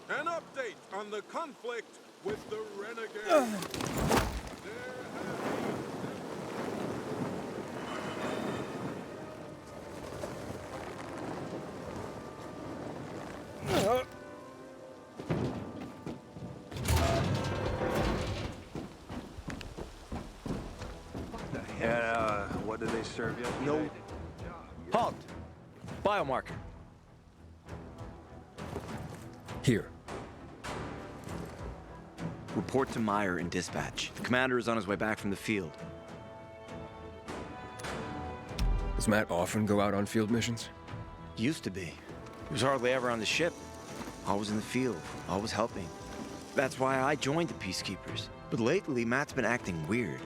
An update on the conflict with the Renegade. Yeah, what did they serve you? No. Halt! Biomarker. Here. Report to Meyer in dispatch. The commander is on his way back from the field. Does Matt often go out on field missions? Used to be. He was hardly ever on the ship. Always in the field, always helping. That's why I joined the Peacekeepers. But lately, Matt's been acting weird.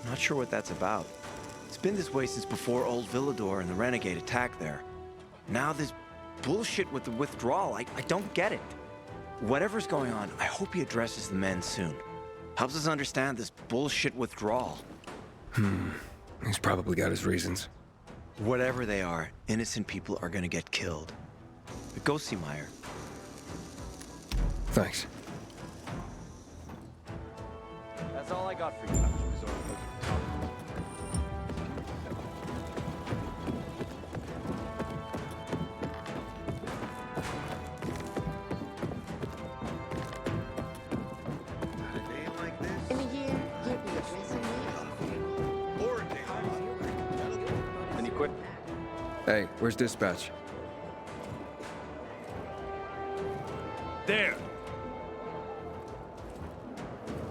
Not sure what that's about. It's been this way since before old Villador and the Renegade attacked there. Now this bullshit with the withdrawal, I don't get it. Whatever's going on, I hope he addresses the men soon. Helps us understand this bullshit withdrawal. He's probably got his reasons. Whatever they are, innocent people are gonna get killed. But go see Meyer. Thanks. That's all I got for you. In a year, you'll be addressing me. Any quit? Hey, where's dispatch? There!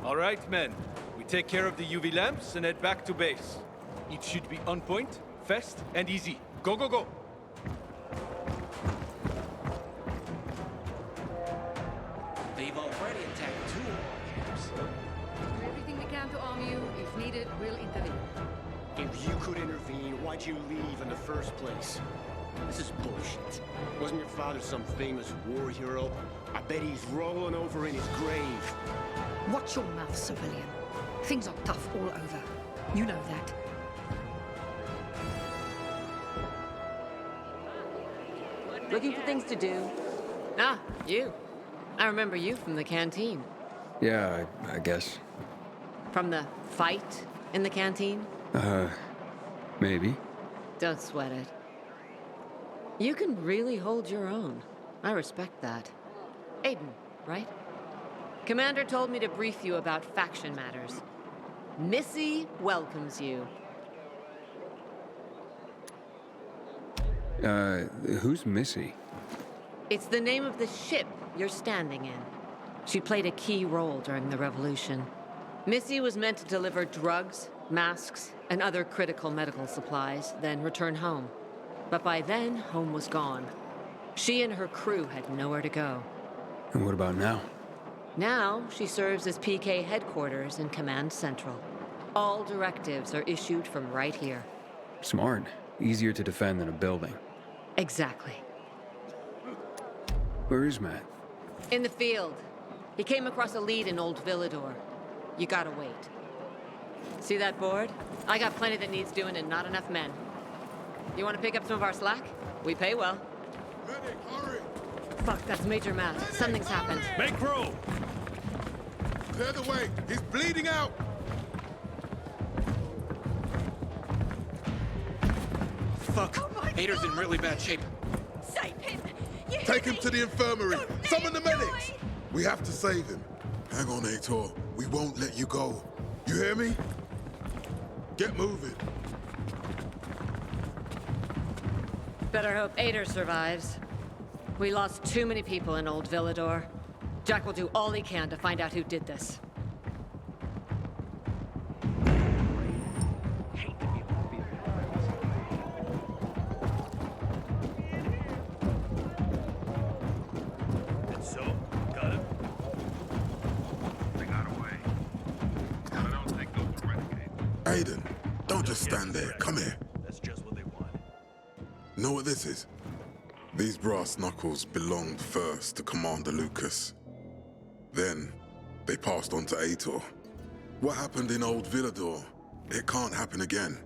All right, men. We take care of the UV lamps and head back to base. It should be on point, fast, and easy. Go, go, go! They've already attacked 2 of our camps. Do everything we can to arm you. If needed, we'll intervene. If you could intervene, why'd you leave in the first place? This is bullshit. Wasn't your father some famous war hero? I bet he's rolling over in his grave. Watch your mouth, civilian. Things are tough all over. You know that. Looking for things to do? Ah, you. I remember you from the canteen. Yeah, I guess. From the fight in the canteen? Maybe. Don't sweat it. You can really hold your own. I respect that. Aiden, right? Commander told me to brief you about faction matters. Missy welcomes you. Who's Missy? It's the name of the ship you're standing in. She played a key role during the revolution. Missy was meant to deliver drugs, masks, and other critical medical supplies, then return home. But by then, home was gone. She and her crew had nowhere to go. And what about now? Now, she serves as PK headquarters in Command Central. All directives are issued from right here. Smart. Easier to defend than a building. Exactly. Where is Matt? In the field. He came across a lead in Old Villador. You gotta wait. See that board? I got plenty that needs doing and not enough men. You wanna pick up some of our slack? We pay well. Medic, hurry! Fuck, that's Major Matt. Something's happened. Make room! Clear the way! He's bleeding out! Fuck! Ader's in really bad shape. Save him! You Take him to the infirmary! Don't let Summon the him medics! die. We have to save him. Hang on, Aitor. We won't let you go. You hear me? Get moving. Better hope Ader survives. We lost too many people in Old Villador. Jack will do all he can to find out who did this. And so, got him? They got away. I don't think those were renegades. Aiden, don't just stand there. Come here. That's just what they want. Know what this is? These brass knuckles belonged first to Commander Lucas. Then, they passed on to Aitor. What happened in Old Villador, it can't happen again.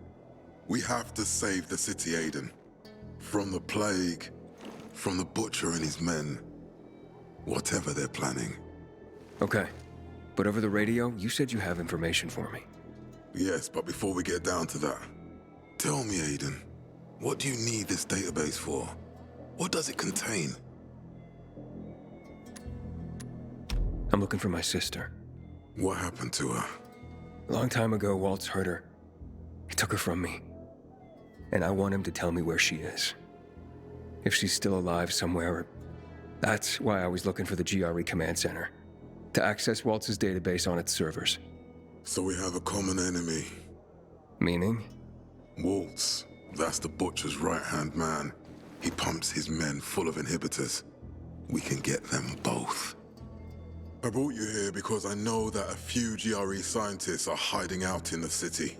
We have to save the city, Aiden. From the plague, from the Butcher and his men. Whatever they're planning. Okay. But over the radio, you said you have information for me. Yes, but before we get down to that, tell me, Aiden, what do you need this database for? What does it contain? I'm looking for my sister. What happened to her? A long time ago, Waltz hurt her. He took her from me. And I want him to tell me where she is. If she's still alive somewhere. That's why I was looking for the GRE command center. To access Waltz's database on its servers. So we have a common enemy. Meaning? Waltz. That's the Butcher's right-hand man. He pumps his men full of inhibitors. We can get them both. I brought you here because I know that a few GRE scientists are hiding out in the city.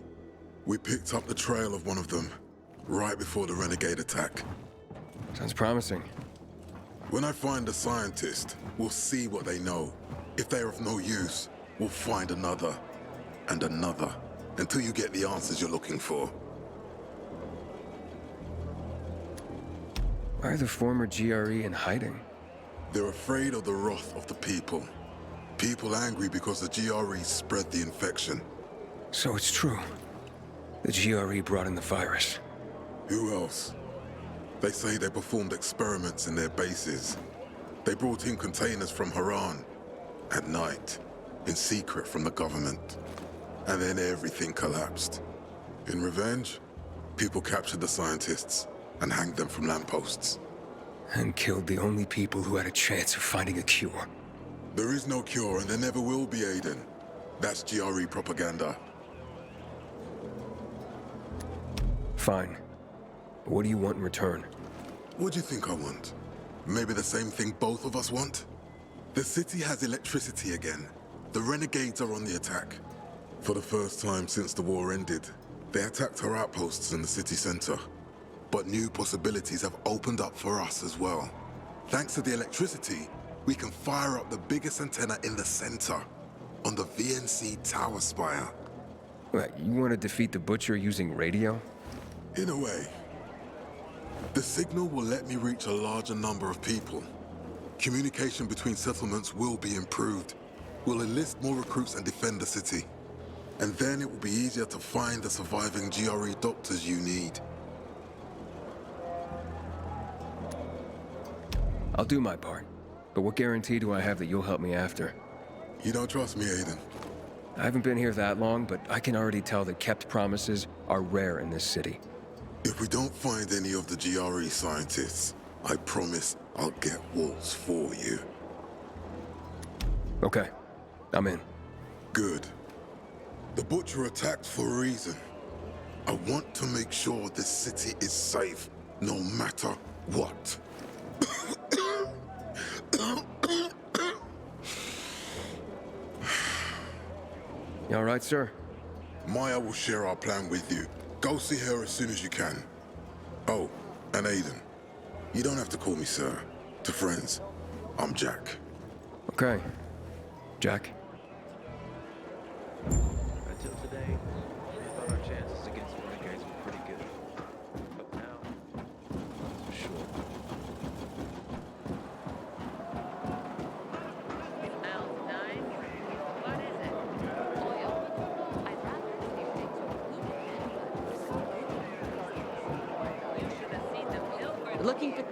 We picked up the trail of one of them, right before the Renegade attack. Sounds promising. When I find a scientist, we'll see what they know. If they're of no use, we'll find another, and another, until you get the answers you're looking for. Why are the former GRE in hiding? They're afraid of the wrath of the people. People angry because the GRE spread the infection. So it's true. The GRE brought in the virus. Who else? They say they performed experiments in their bases. They brought in containers from Haran. At night. In secret from the government. And then everything collapsed. In revenge, people captured the scientists and hanged them from lampposts. And killed the only people who had a chance of finding a cure. There is no cure, and there never will be, Aiden. That's GRE propaganda. Fine. But what do you want in return? What do you think I want? Maybe the same thing both of us want? The city has electricity again. The Renegades are on the attack. For the first time since the war ended, they attacked our outposts in the city center. But new possibilities have opened up for us as well. Thanks to the electricity, we can fire up the biggest antenna in the center, on the VNC tower spire. What, you want to defeat the Butcher using radio? In a way. The signal will let me reach a larger number of people. Communication between settlements will be improved. We'll enlist more recruits and defend the city. And then it will be easier to find the surviving GRE doctors you need. I'll do my part. But what guarantee do I have that you'll help me after? You don't trust me, Aiden? I haven't been here that long, but I can already tell that kept promises are rare in this city. If we don't find any of the GRE scientists, I promise I'll get Waltz for you. Okay. I'm in. Good. The Butcher attacked for a reason. I want to make sure this city is safe, no matter what. You all right, sir? Maya will share our plan with you. Go see her as soon as you can. Oh, and Aiden. You don't have to call me sir. To friends, I'm Jack. Okay. Jack. Until today, we thought our chances against the Renegades were pretty good. But now, that's for sure. Smells nice. What is it? Oil. I'd rather see things with lubricant, but you should have seen them pilgrims. Looking for...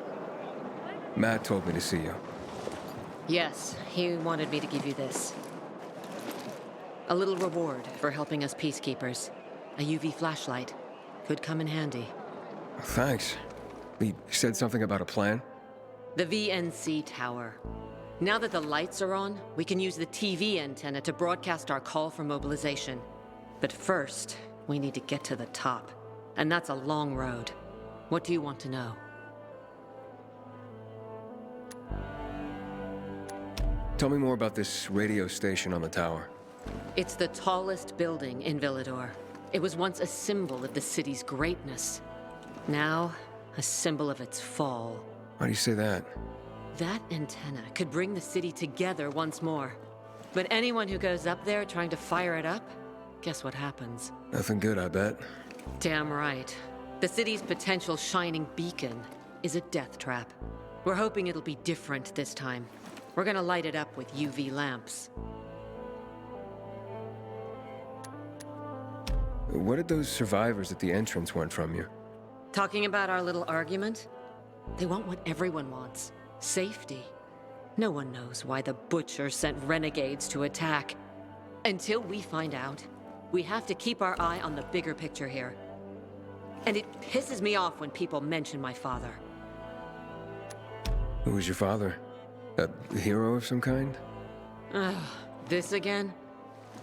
Matt told me to see you. Yes, he wanted me to give you this. A little reward for helping us peacekeepers. A UV flashlight. Could come in handy. Thanks. He said something about a plan? The VNC tower. Now that the lights are on, we can use the TV antenna to broadcast our call for mobilization. But first, we need to get to the top. And that's a long road. What do you want to know? Tell me more about this radio station on the tower. It's the tallest building in Villador. It was once a symbol of the city's greatness. Now, a symbol of its fall. Why do you say that? That antenna could bring the city together once more. But anyone who goes up there trying to fire it up, guess what happens? Nothing good, I bet. Damn right. The city's potential shining beacon is a death trap. We're hoping it'll be different this time. We're gonna light it up with UV lamps. What did those survivors at the entrance want from you? Talking about our little argument? They want what everyone wants. Safety. No one knows why the Butcher sent renegades to attack. Until we find out, we have to keep our eye on the bigger picture here. And it pisses me off when people mention my father. Who was your father? A hero of some kind? Ugh, this again?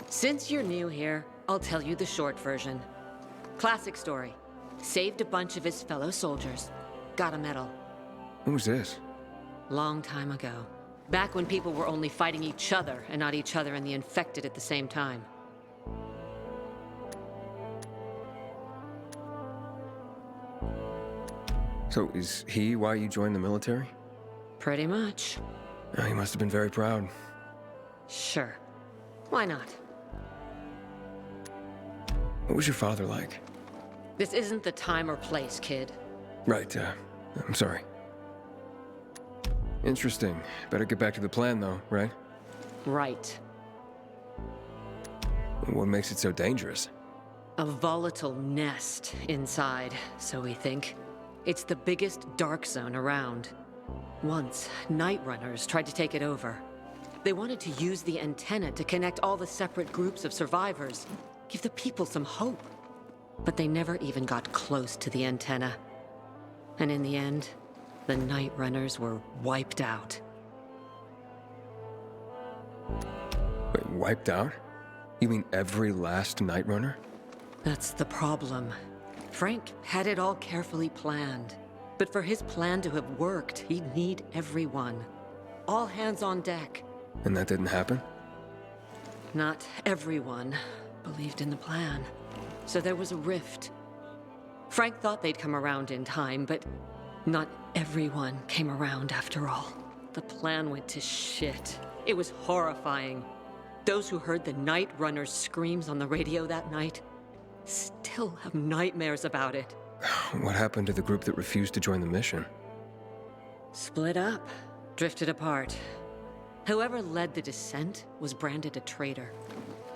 Since you're new here, I'll tell you the short version. Classic story. Saved a bunch of his fellow soldiers. Got a medal. When was this? Long time ago. Back when people were only fighting each other and not each other and the infected at the same time. So is he why you joined the military? Pretty much. Oh, he must have been very proud. Sure. Why not? What was your father like? This isn't the time or place, kid. Right, I'm sorry. Interesting. Better get back to the plan, though, right? Right. What makes it so dangerous? A volatile nest inside, so we think. It's the biggest dark zone around. Once, Night Runners tried to take it over. They wanted to use the antenna to connect all the separate groups of survivors, give the people some hope. But they never even got close to the antenna. And in the end, the Night Runners were wiped out. Wait, wiped out? You mean every last Night Runner? That's the problem. Frank had it all carefully planned. But for his plan to have worked, he'd need everyone. All hands on deck. And that didn't happen? Not everyone believed in the plan. So there was a rift. Frank thought they'd come around in time, but not everyone came around after all. The plan went to shit. It was horrifying. Those who heard the Night Runners' screams on the radio that night still have nightmares about it. What happened to the group that refused to join the mission? Split up, drifted apart. Whoever led the descent was branded a traitor.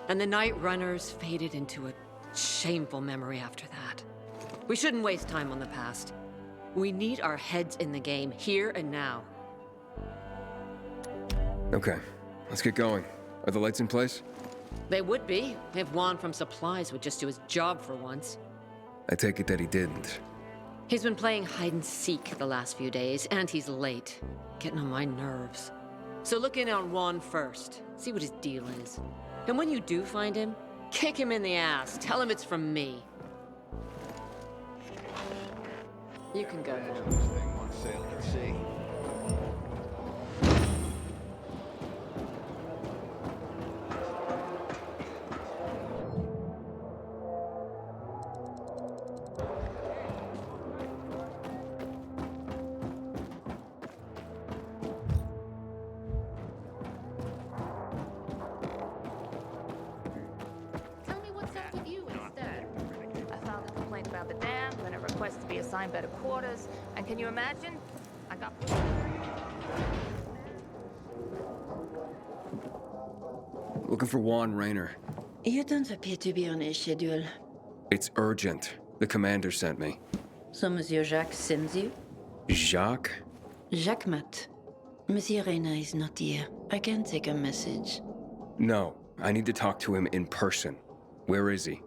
And the Night Runners faded into a shameful memory after that. We shouldn't waste time on the past. We need our heads in the game, here and now. Okay, let's get going. Are the lights in place? They would be, if Juan from Supplies would just do his job for once. I take it that he didn't. He's been playing hide and seek the last few days, and he's late. Getting on my nerves. So look in on Juan first. See what his deal is. And when you do find him, kick him in the ass. Tell him it's from me. You can go. Tell me what's up with you instead. I filed a complaint about the dam, then a request to be assigned better quarters, and can you imagine? I got... Looking for Juan Raynor. You don't appear to be on his schedule. It's urgent. The commander sent me. So Monsieur Jacques sends you? Jacques? Jacques Mat. Monsieur Reyna is not here. I can take a message. No, I need to talk to him in person. Where is he?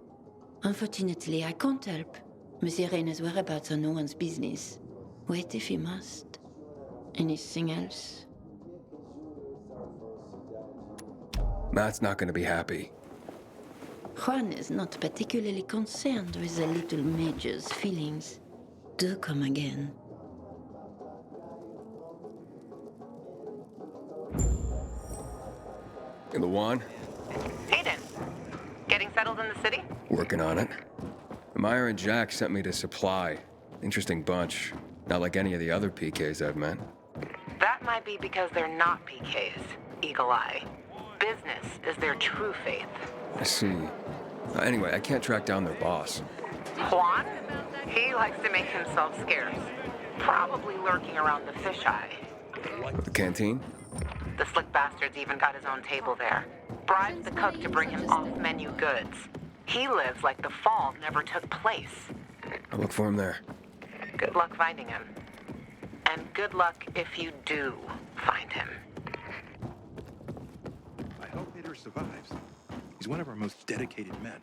Unfortunately, I can't help. Monsieur Reyna's whereabouts are no one's business. Wait if you must. Anything else? Matt's not gonna be happy. Juan is not particularly concerned with the little major's feelings. Do come again. In the Juan? Aiden, getting settled in the city? Working on it. Meyer and Jack sent me to Supply. Interesting bunch. Not like any of the other PKs I've met. That might be because they're not PKs, Eagle Eye. Business is their true faith. I see. Anyway, I can't track down their boss. Juan? He likes to make himself scarce. Probably lurking around the fisheye. The canteen? The slick bastard's even got his own table there. Bribed the cook to bring him off-menu goods. He lives like the fall never took place. I'll look for him there. Good luck finding him. And good luck if you do find him. I hope Peter survives. He's one of our most dedicated men.